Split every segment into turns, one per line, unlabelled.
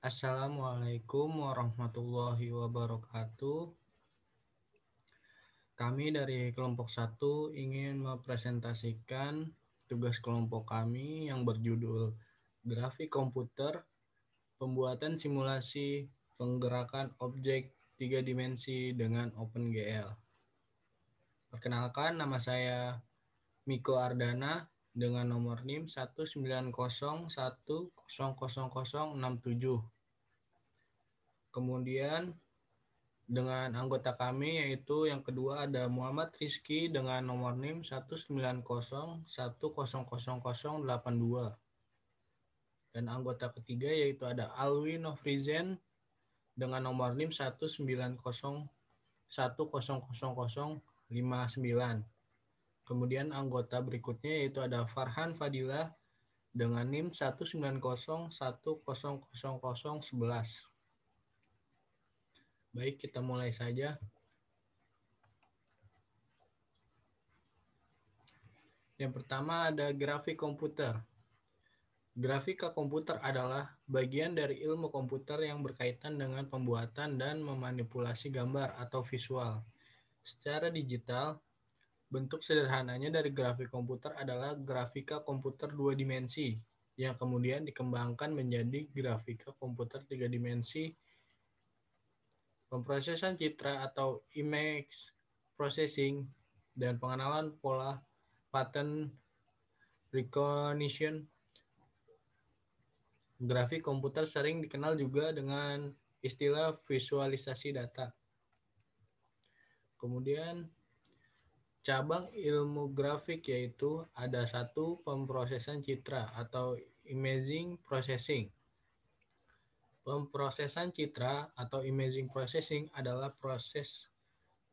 Assalamualaikum warahmatullahi wabarakatuh. Kami dari kelompok 1 ingin mempresentasikan tugas kelompok kami yang berjudul Grafik Komputer, Pembuatan Simulasi Penggerakan Objek 3 Dimensi dengan OpenGL. Perkenalkan, nama saya Miko Ardana dengan nomor NIM 190100067. Kemudian dengan anggota kami yaitu yang kedua ada Muhammad Rizky dengan nomor NIM 190100082. Dan anggota ketiga yaitu ada Alwi Nofrizen dengan nomor NIM 190100059. Kemudian anggota berikutnya yaitu ada Farhan Fadilah dengan NIM 190100011. Baik, kita mulai saja. Yang pertama ada grafik komputer. Grafika komputer adalah bagian dari ilmu komputer yang berkaitan dengan pembuatan dan memanipulasi gambar atau visual. Secara digital, bentuk sederhananya dari grafik komputer adalah grafika komputer 2 dimensi yang kemudian dikembangkan menjadi grafika komputer 3 dimensi. Pemrosesan citra atau image processing dan pengenalan pola pattern recognition. Grafik komputer sering dikenal juga dengan istilah visualisasi data. Kemudian cabang ilmu grafik yaitu ada 1 pemrosesan citra atau imaging processing. Pemrosesan citra atau imaging processing adalah proses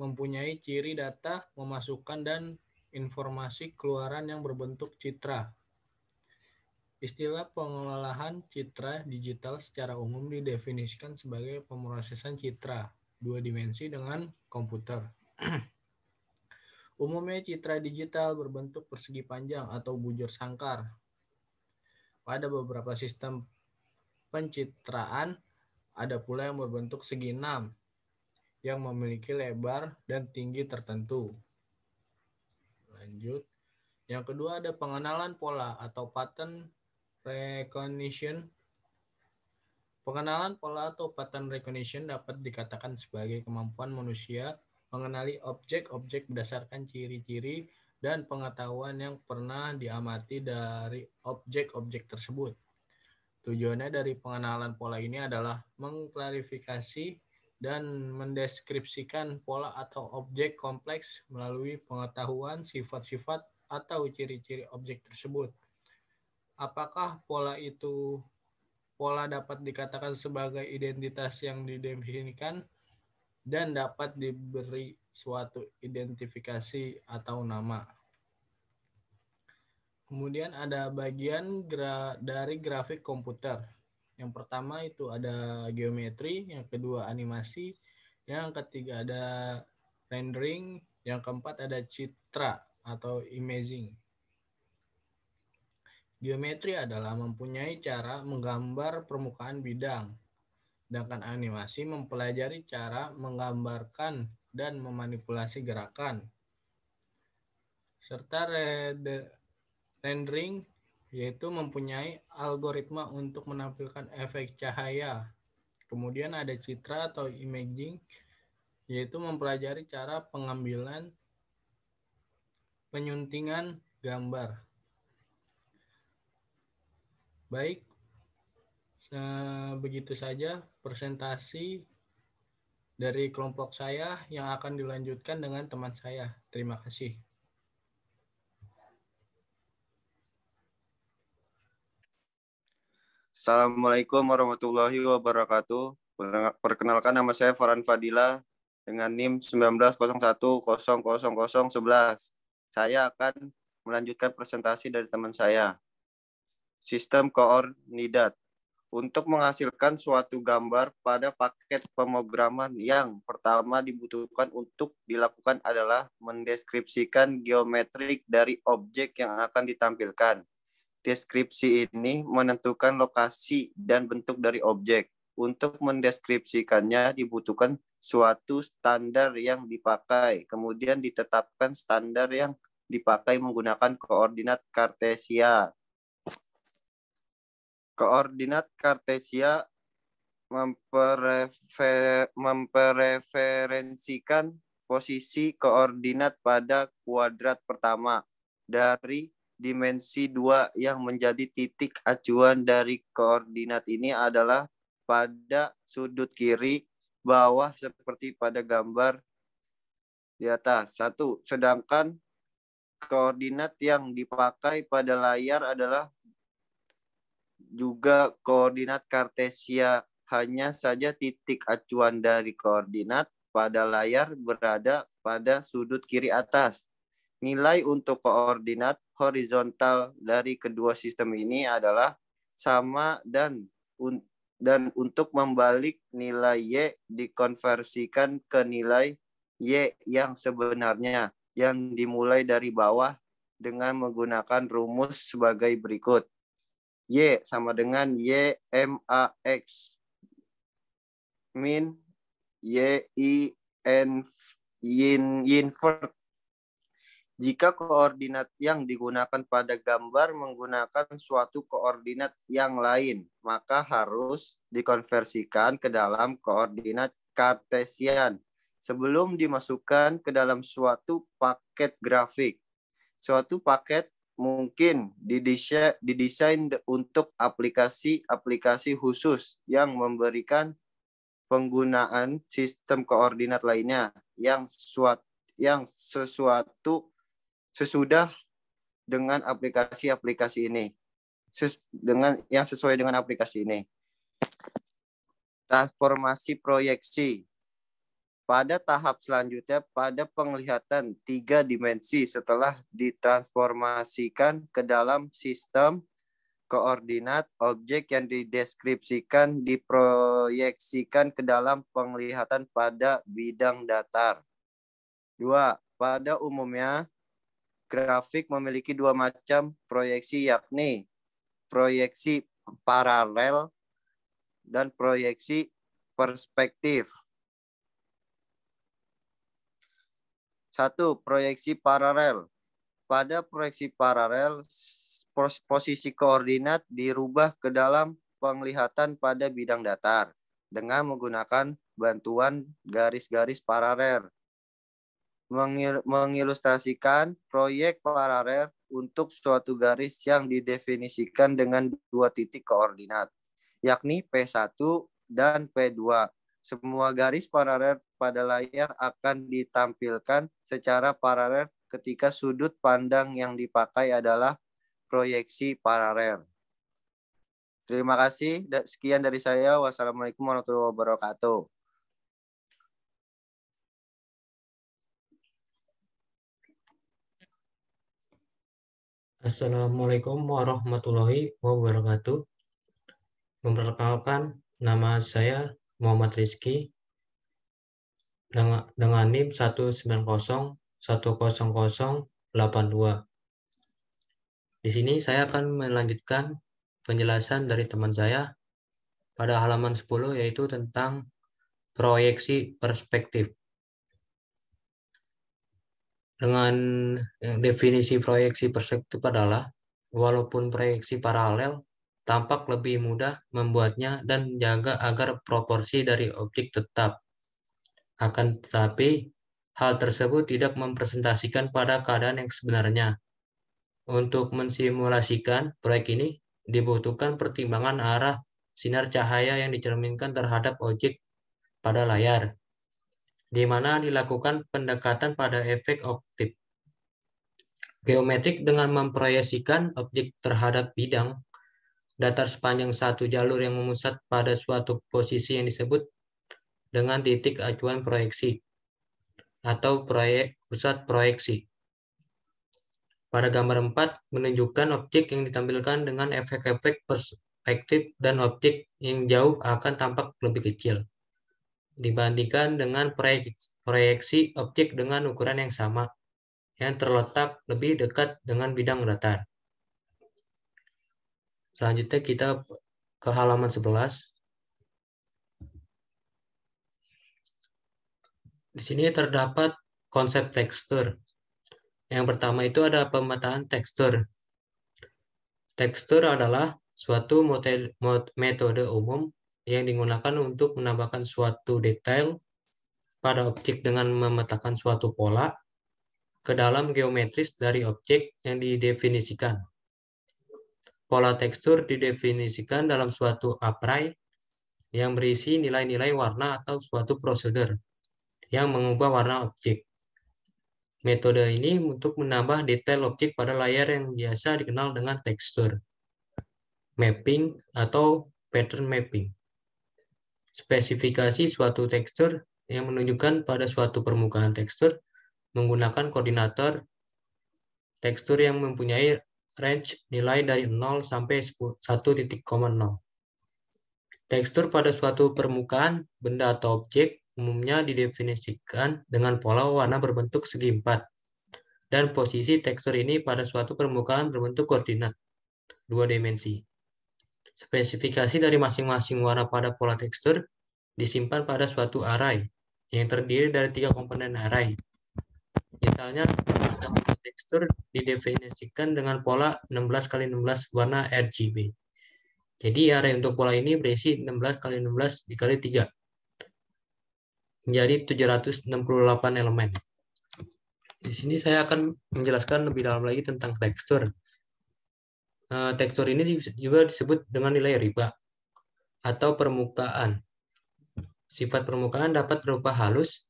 mempunyai ciri data, memasukkan dan informasi keluaran yang berbentuk citra. Istilah pengolahan citra digital secara umum didefinisikan sebagai pemrosesan citra 2 dimensi dengan komputer. Umumnya citra digital berbentuk persegi panjang atau bujur sangkar. Pada beberapa sistem pencitraan, ada pula yang berbentuk segi 6 yang memiliki lebar dan tinggi tertentu. Lanjut. Yang kedua ada pengenalan pola atau pattern recognition. Pengenalan pola atau pattern recognition dapat dikatakan sebagai kemampuan manusia mengenali objek-objek berdasarkan ciri-ciri dan pengetahuan yang pernah diamati dari objek-objek tersebut. Tujuannya dari pengenalan pola ini adalah mengklarifikasi dan mendeskripsikan pola atau objek kompleks melalui pengetahuan sifat-sifat atau ciri-ciri objek tersebut. Apakah pola dapat dikatakan sebagai identitas yang didefinisikan dan dapat diberi suatu identifikasi atau nama. Kemudian ada bagian dari grafik komputer. Yang pertama itu ada geometri, yang kedua animasi, yang ketiga ada rendering, yang keempat ada citra atau imaging. Geometri adalah mempunyai cara menggambar permukaan bidang, sedangkan animasi mempelajari cara menggambarkan dan memanipulasi gerakan. Serta rendering yaitu mempunyai algoritma untuk menampilkan efek cahaya. Kemudian ada citra atau imaging yaitu mempelajari cara pengambilan penyuntingan gambar. Baik, begitu saja presentasi dari kelompok saya yang akan dilanjutkan dengan teman saya. Terima kasih.
Assalamualaikum warahmatullahi wabarakatuh. Perkenalkan, nama saya Farhan Fadilah dengan NIM 190100011. Saya akan melanjutkan presentasi dari teman saya. Sistem koordinat. Untuk menghasilkan suatu gambar pada paket pemrograman, yang pertama dibutuhkan untuk dilakukan adalah mendeskripsikan geometrik dari objek yang akan ditampilkan. Deskripsi ini menentukan lokasi dan bentuk dari objek. untuk mendeskripsikannya dibutuhkan suatu standar yang dipakai. Kemudian ditetapkan standar yang dipakai menggunakan koordinat Kartesia. Koordinat Kartesia mempreferensikan posisi koordinat pada kuadrat pertama dari dimensi 2 yang menjadi titik acuan dari koordinat ini adalah pada sudut kiri bawah seperti pada gambar di atas. 1. Sedangkan koordinat yang dipakai pada layar adalah juga koordinat Kartesia, hanya saja titik acuan dari koordinat pada layar berada pada sudut kiri atas. Nilai untuk koordinat horizontal dari kedua sistem ini adalah sama dan untuk membalik nilai Y dikonversikan ke nilai Y yang sebenarnya yang dimulai dari bawah dengan menggunakan rumus sebagai berikut. Y sama dengan Y MAX min Y I N invert. Jika koordinat yang digunakan pada gambar menggunakan suatu koordinat yang lain, maka harus dikonversikan ke dalam koordinat Kartesian sebelum dimasukkan ke dalam suatu paket grafik. Suatu paket mungkin didesain untuk aplikasi-aplikasi khusus yang memberikan penggunaan sistem koordinat lainnya yang sesudah dengan aplikasi-aplikasi ini. Sesuai dengan aplikasi ini. Transformasi proyeksi. Pada tahap selanjutnya, pada penglihatan 3 dimensi setelah ditransformasikan ke dalam sistem koordinat, objek yang dideskripsikan diproyeksikan ke dalam penglihatan pada bidang datar. 2. Pada umumnya, grafik memiliki 2 macam proyeksi, yakni proyeksi paralel dan proyeksi perspektif. 1. Proyeksi paralel. Pada proyeksi paralel, posisi koordinat dirubah ke dalam penglihatan pada bidang datar dengan menggunakan bantuan garis-garis paralel. Mengilustrasikan proyek paralel untuk suatu garis yang didefinisikan dengan 2 titik koordinat, yakni P1 dan P2. Semua garis paralel pada layar akan ditampilkan secara paralel ketika sudut pandang yang dipakai adalah proyeksi paralel. Terima kasih. Sekian dari saya. Wassalamualaikum warahmatullahi wabarakatuh.
Assalamualaikum warahmatullahi wabarakatuh. Memperkenalkan, nama saya Muhammad Rizky dengan NIM 190100082. Di sini saya akan melanjutkan penjelasan dari teman saya pada halaman 10, yaitu tentang proyeksi perspektif. Dengan definisi proyeksi perspektif adalah, walaupun proyeksi paralel tampak lebih mudah membuatnya dan menjaga agar proporsi dari objek tetap. Akan tetapi, hal tersebut tidak mempresentasikan pada keadaan yang sebenarnya. Untuk mensimulasikan proyek ini, dibutuhkan pertimbangan arah sinar cahaya yang dicerminkan terhadap objek pada layar, di mana dilakukan pendekatan pada efek optik geometrik dengan memproyeksikan objek terhadap bidang datar sepanjang satu jalur yang memusat pada suatu posisi yang disebut dengan titik acuan proyeksi atau pusat proyeksi. Pada gambar 4 menunjukkan objek yang ditampilkan dengan efek-efek perspektif dan objek yang jauh akan tampak lebih kecil dibandingkan dengan proyeksi objek dengan ukuran yang sama yang terletak lebih dekat dengan bidang datar. Selanjutnya kita ke halaman 11.
Di sini terdapat konsep tekstur. Yang pertama itu ada pemetaan tekstur. Tekstur adalah suatu metode umum yang digunakan untuk menambahkan suatu detail pada objek dengan memetakan suatu pola ke dalam geometris dari objek yang didefinisikan. Pola tekstur didefinisikan dalam suatu array yang berisi nilai-nilai warna atau suatu prosedur yang mengubah warna objek. Metode ini untuk menambah detail objek pada layar yang biasa dikenal dengan tekstur, mapping, atau pattern mapping. Spesifikasi suatu tekstur yang menunjukkan pada suatu permukaan tekstur menggunakan koordinator tekstur yang mempunyai range nilai dari 0 sampai 1.0. Tekstur pada suatu permukaan, benda atau objek umumnya didefinisikan dengan pola warna berbentuk segi empat, dan posisi tekstur ini pada suatu permukaan berbentuk koordinat 2 dimensi. Spesifikasi dari masing-masing warna pada pola tekstur disimpan pada suatu array yang terdiri dari 3 komponen array. Misalnya, tekstur didefinisikan dengan pola 16x16 warna RGB. Jadi array untuk pola ini berisi 16x16 dikali 3. Menjadi 768 elemen. Di sini saya akan menjelaskan lebih dalam lagi tentang tekstur. Tekstur ini juga disebut dengan nilai riba atau permukaan. Sifat permukaan dapat berupa halus,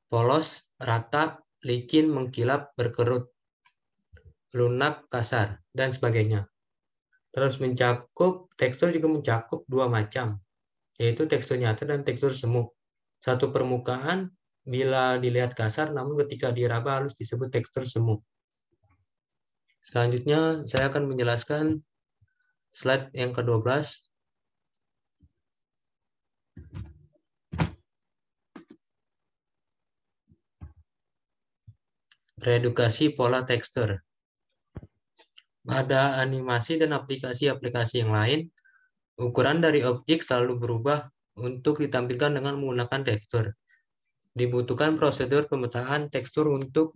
polos, rata, licin, mengkilap, berkerut, lunak, kasar, dan sebagainya. Terus tekstur juga mencakup dua macam, yaitu tekstur nyata dan tekstur semu. Satu permukaan bila dilihat kasar, namun ketika diraba halus disebut tekstur semu. Selanjutnya saya akan menjelaskan slide yang ke-12. Reedukasi pola tekstur. Pada animasi dan aplikasi-aplikasi yang lain, ukuran dari objek selalu berubah untuk ditampilkan dengan menggunakan tekstur. Dibutuhkan prosedur pemetaan tekstur untuk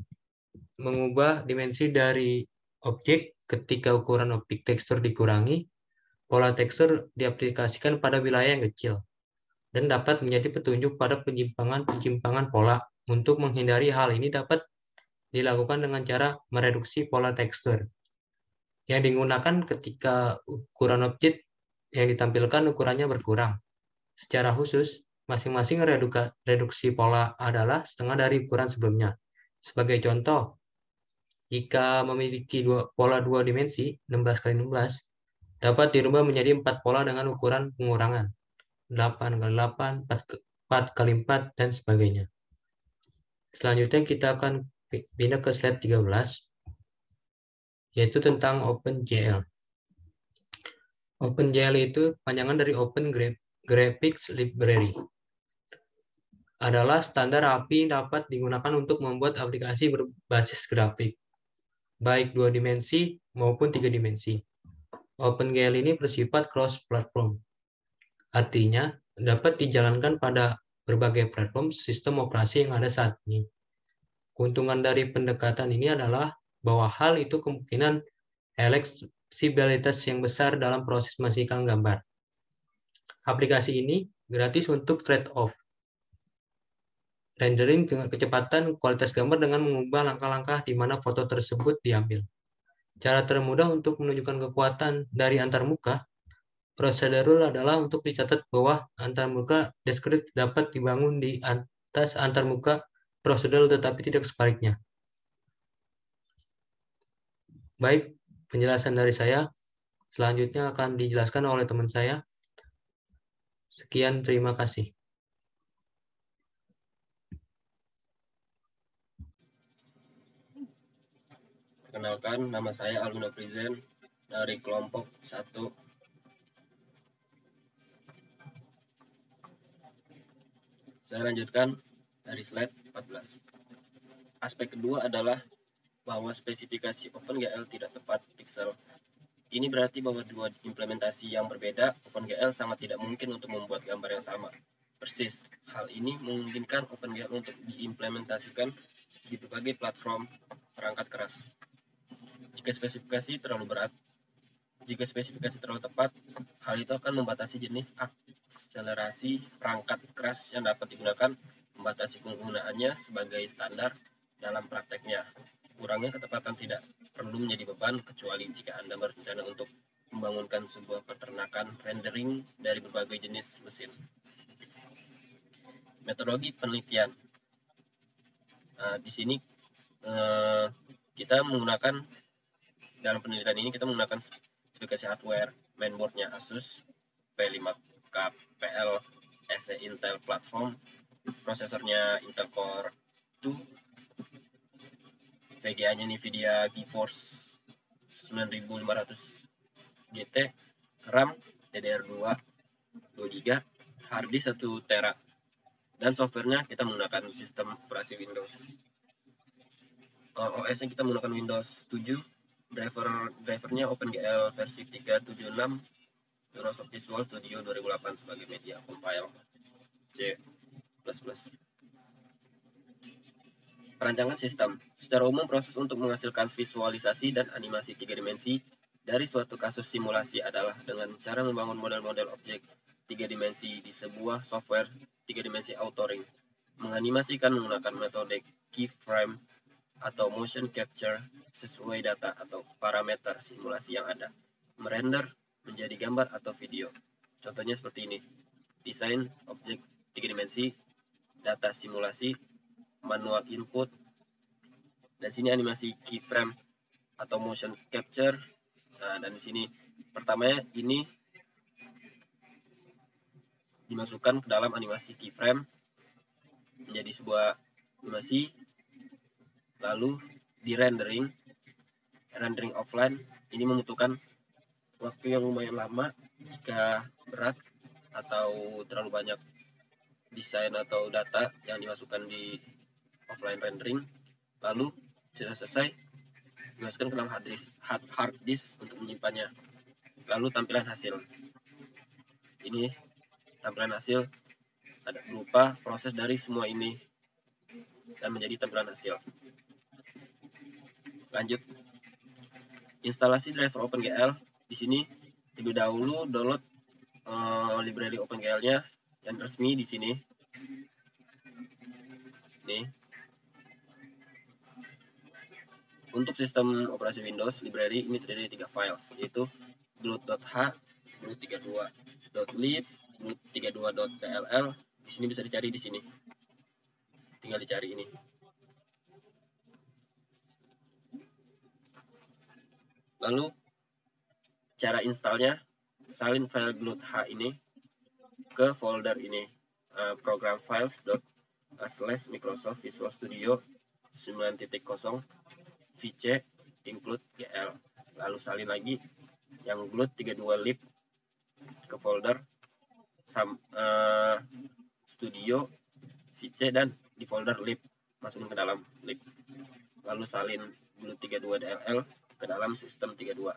mengubah dimensi dari objek. Ketika ukuran objek tekstur dikurangi, pola tekstur diaplikasikan pada wilayah yang kecil dan dapat menjadi petunjuk pada penyimpangan pola. Untuk menghindari hal ini dapat dilakukan dengan cara mereduksi pola tekstur. Yang digunakan ketika ukuran objek yang ditampilkan ukurannya berkurang. Secara khusus, masing-masing reduksi pola adalah setengah dari ukuran sebelumnya. Sebagai contoh, jika memiliki pola 2 dimensi, 16x16, dapat dirubah menjadi 4 pola dengan ukuran pengurangan, 8x8, 4x4, dan sebagainya. Selanjutnya kita akan pindah ke slide 13, yaitu tentang OpenGL. OpenGL itu panjangan dari Open Graphics Library. Adalah standar API yang dapat digunakan untuk membuat aplikasi berbasis grafik, baik 2 dimensi maupun 3 dimensi. OpenGL ini bersifat cross-platform. Artinya, dapat dijalankan pada berbagai platform sistem operasi yang ada saat ini. Keuntungan dari pendekatan ini adalah bahwa hal itu kemungkinan fleksibilitas yang besar dalam proses menghasilkan gambar. Aplikasi ini gratis untuk trade-off. Rendering dengan kecepatan kualitas gambar dengan mengubah langkah-langkah di mana foto tersebut diambil. Cara termudah untuk menunjukkan kekuatan dari antarmuka prosedural adalah untuk dicatat bahwa antarmuka deskriptif dapat dibangun di atas antarmuka prosedural tetapi tidak sebaliknya. Baik, penjelasan dari saya. Selanjutnya akan dijelaskan oleh teman saya. Sekian, terima kasih.
Perkenalkan, nama saya Alvin Prizen dari kelompok 1. Saya lanjutkan dari slide 14. Aspek kedua adalah bahwa spesifikasi OpenGL tidak tepat pixel. Ini berarti bahwa dua implementasi yang berbeda, OpenGL sangat tidak mungkin untuk membuat gambar yang sama. persis. Hal ini memungkinkan OpenGL untuk diimplementasikan di berbagai platform perangkat keras. Jika spesifikasi terlalu tepat, hal itu akan membatasi jenis akselerasi perangkat keras yang dapat digunakan, membatasi penggunaannya sebagai standar dalam prakteknya. Kurangnya ketepatan tidak perlu menjadi beban, kecuali jika Anda berencana untuk membangunkan sebuah peternakan rendering dari berbagai jenis mesin. Metodologi penelitian. Di sini kita menggunakan, dalam penelitian ini kita menggunakan spesifikasi hardware mainboardnya Asus P5KPL SE Intel Platform, prosesornya Intel Core 2, VGA-nya Nvidia GeForce 9500 GT, RAM DDR2 2GB, harddisk 1 TB, dan softwarenya kita menggunakan sistem operasi Windows. OS-nya kita menggunakan Windows 7, drivernya OpenGL versi 3.76, Microsoft Visual Studio 2008 sebagai media compile C++. Perancangan sistem. Secara umum, proses untuk menghasilkan visualisasi dan animasi 3 dimensi dari suatu kasus simulasi adalah dengan cara membangun model-model objek 3 dimensi di sebuah software 3 dimensi authoring, menganimasikan menggunakan metode keyframe atau motion capture sesuai data atau parameter simulasi yang ada, merender menjadi gambar atau video. Contohnya seperti ini: desain objek 3 dimensi, data simulasi, manual input, dan sini animasi keyframe atau motion capture. Dan di sini pertamanya ini dimasukkan ke dalam animasi keyframe menjadi sebuah animasi, lalu di rendering offline. Ini membutuhkan waktu yang lumayan lama jika berat atau terlalu banyak desain atau data yang dimasukkan di offline rendering. Lalu sudah selesai, dimasukkan ke dalam hard disk untuk menyimpannya. Lalu tampilan hasil. Ini tampilan hasil ada berupa proses dari semua ini dan menjadi tampilan hasil. Lanjut, instalasi driver OpenGL. Di sini terlebih dahulu download library OpenGL-nya yang resmi di sini. Nih. Untuk sistem operasi Windows, library ini terdiri dari 3 files, yaitu glut.h, glut32.lib, glut32.dll. Di sini bisa dicari di sini. Tinggal dicari ini. Lalu cara installnya, salin file glut.h ini ke folder ini, program files./Microsoft Visual Studio 9.0 VC include GL. Lalu salin lagi yang glut32.lib ke folder Studio VC dan di folder lib, masukin ke dalam lib. Lalu salin glut32.dll ke dalam sistem 32.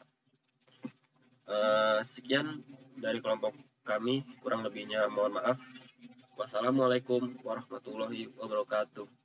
Sekian dari kelompok kami, kurang lebihnya mohon maaf. Wassalamualaikum warahmatullahi wabarakatuh.